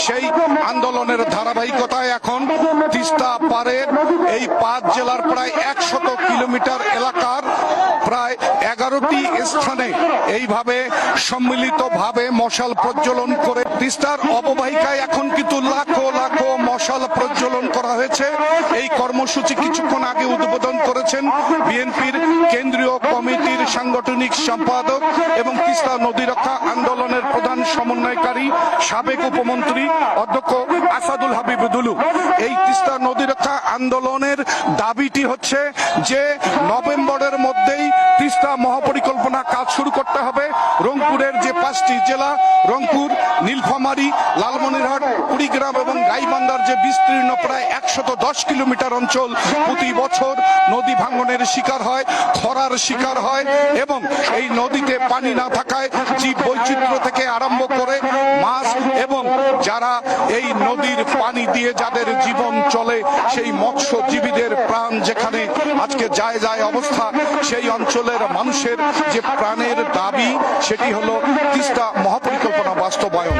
সেই আন্দোলনের ধারাবাহিকতায় এখন তিস্তা পারের এই 5 জেলার প্রায় 100 কিলোমিটার এলাকার প্রায় 11টি স্থানে এইভাবে সম্মিলিতভাবে মশাল প্রজ্বলন করে তিস্তার অববাহিকায় এখন কিন্তু লাখো লাখো মশাল প্রজ্বলন করা হয়েছে। এই কর্মসূচি কিছুক্ষণ আগে উদ্বোধন করেছেন বিএনপির কেন্দ্রীয় কমিটির সাংগঠনিক সম্পাদক এবং তিস্তা নদী রক্ষা আন্দোলনের প্রধান সমন্বয়কারী সাবেক উপমন্ত্রী অধ্যক্ষ আসাদুল হাবিব দুলু। এই তিস্তা নদী রক্ষা আন্দোলনের দাবিটি হচ্ছে যে নভেম্বরের মধ্যেই তিস্তা মহাপরিকল্পনা কাজ শুরু করতে হবে। রংপুরের যে 5টি জেলা রংপুর, নীলফামারী, লালমনিরহাট, কুড়িগ্রাম এবং গাইবান্ধার যে বিস্তীর্ণ প্রায় 110 কিলোমিটার অঞ্চল প্রতি বছর নদী ভাঙনের শিকার হয়, খরার শিকার হয় এবং এই নদীতে পানি না থাকায় জীব বৈচিত্র্য থেকে আরম্ভ করে মাছ এবং যারা এই নদীর পানি দিয়ে যাদের জীবন চলে সেই মৎস্যজীবীদের প্রাণ যেখানে আজকে যায় যায় অবস্থা, সেই অঞ্চলের মানুষের যে প্রাণের দাবি সেটি হলো তিস্তা মহাপরিকল্পনা বাস্তবায়ন।